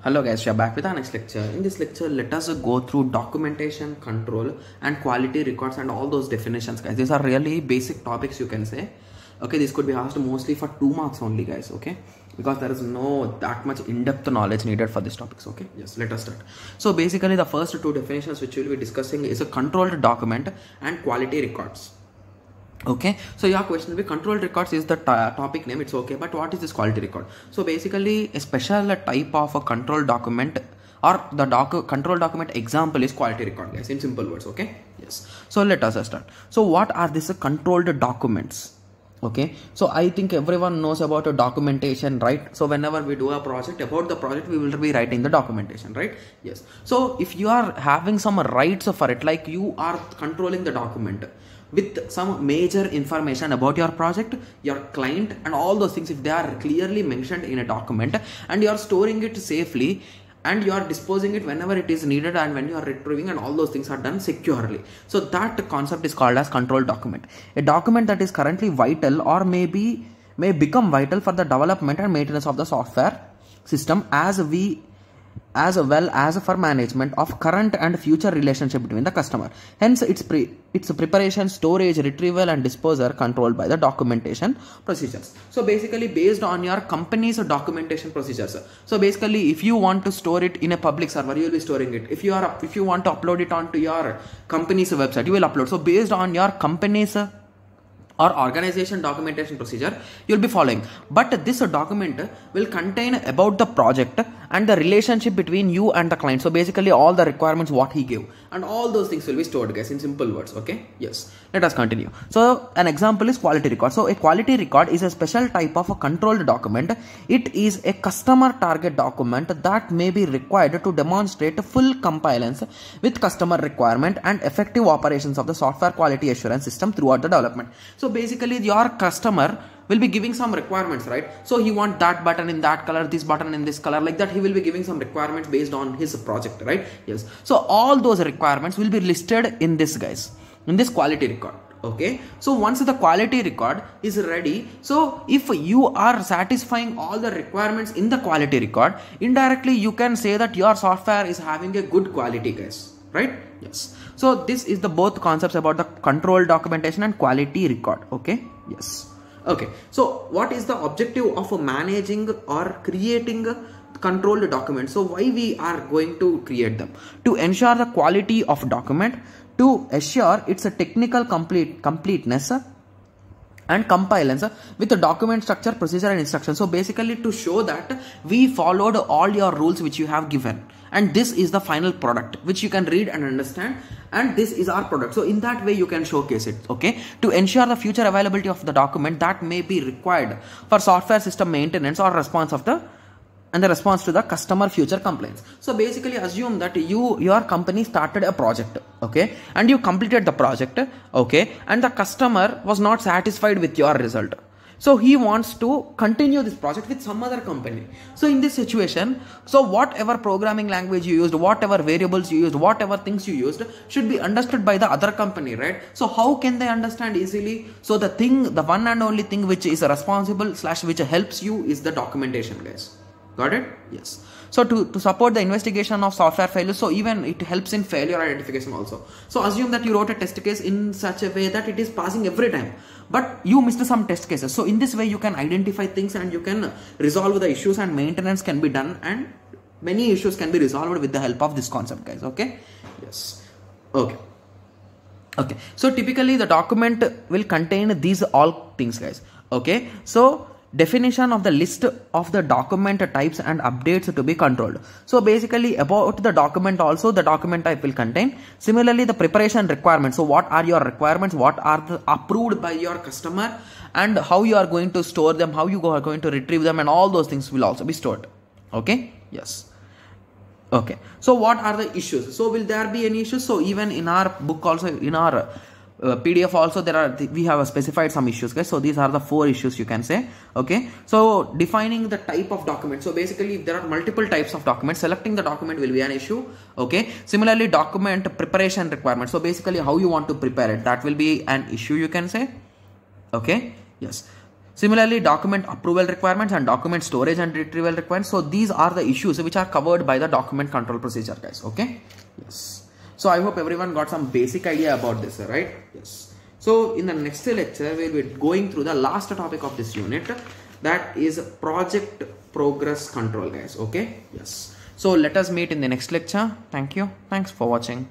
Hello guys, we are back with our next lecture. In this lecture, let us go through documentation, control and quality records and all those definitions, guys. These are really basic topics, you can say. Okay, this could be asked mostly for 2 marks only, guys. Okay, because there is no that much in-depth knowledge needed for these topics. Okay, yes, let us start. So basically the first 2 definitions which we will be discussing is a controlled document and quality records. Okay, so your question will be controlled records is the topic name, it's okay, but what is this quality record? So basically a special type of a control document or the control document example is quality record, guys, in simple words. Okay, yes, so let us start. So what are these controlled documents? Okay, so I think everyone knows about a documentation, right? So whenever we do a project, about the project we will be writing the documentation, right? Yes, so if you are having some rights for it, like you are controlling the document with some major information about your project, your client and all those things, if they are clearly mentioned in a document and you are storing it safely and you are disposing it whenever it is needed and when you are retrieving, and all those things are done securely. So that concept is called as control document. A document that is currently vital or may become vital for the development and maintenance of the software system as well as for management of current and future relationship between the customer. Hence its preparation, storage, retrieval and disposal are controlled by the documentation procedures. So basically based on your company's documentation procedures. So basically if you want to store it in a public server, you will be storing it. If you want to upload it onto your company's website, you will upload. So based on your company's or organization documentation procedure you will be following, but this document will contain about the project and the relationship between you and the client. So basically all the requirements what he gave and all those things will be stored, guys, in simple words. Okay, yes, let us continue. So an example is quality record. So a quality record is a special type of a controlled document. It is a customer target document that may be required to demonstrate full compliance with customer requirement and effective operations of the software quality assurance system throughout the development. So basically your customer will be giving some requirements, right? So he wants that button in that color, this button in this color, like that. He will be giving some requirements based on his project, right? Yes, so all those requirements will be listed in this, guys, in this quality record. Okay, so once the quality record is ready, so if you are satisfying all the requirements in the quality record, indirectly you can say that your software is having a good quality, guys, right? Yes, so this is the both concepts about the control documentation and quality record. Okay, yes. Okay, so what is the objective of managing or creating controlled documents? So why we are going to create them? To ensure the quality of document, to assure its a technical completeness and compliance with the document structure, procedure and instruction. So basically to show that we followed all your rules which you have given, and this is the final product which you can read and understand, and this is our product. So in that way you can showcase it. Okay, to ensure the future availability of the document that may be required for software system maintenance or response to the customer future complaints. So basically assume that your company started a project, okay, and you completed the project, okay, and the customer was not satisfied with your result. So he wants to continue this project with some other company. So in this situation, so whatever programming language you used, whatever variables you used, whatever things you used should be understood by the other company, right? So how can they understand easily? So the one and only thing which is responsible / which helps you is the documentation, guys. Got it? Yes. So to support the investigation of software failures, so even it helps in failure identification also. So assume that you wrote a test case in such a way that it is passing every time, but you missed some test cases. So in this way you can identify things and you can resolve the issues, and maintenance can be done, and many issues can be resolved with the help of this concept, guys. Okay? Yes. Okay. Okay. So typically the document will contain these all things, guys. Okay. So definition of the list of the document types and updates to be controlled. So basically about the document also, the document type will contain. Similarly the preparation requirements. So what are your requirements, what are the approved by your customer, and how you are going to store them, how you are going to retrieve them, and all those things will also be stored. Okay, yes. Okay, so what are the issues? So will there be any issues? So even in our book also, in our PDF also, we have specified some issues, guys. So these are the 4 issues you can say. Okay, so defining the type of document. So basically if there are multiple types of documents, selecting the document will be an issue. Okay, similarly document preparation requirement. So basically how you want to prepare it, that will be an issue, you can say. Okay, yes. Similarly, document approval requirements and document storage and retrieval requirements. So these are the issues which are covered by the document control procedure, guys. Okay. Yes. So I hope everyone got some basic idea about this, right? Yes. So in the next lecture, we'll be going through the last topic of this unit, that is project progress control, guys. Okay. Yes. So let us meet in the next lecture. Thank you. Thanks for watching.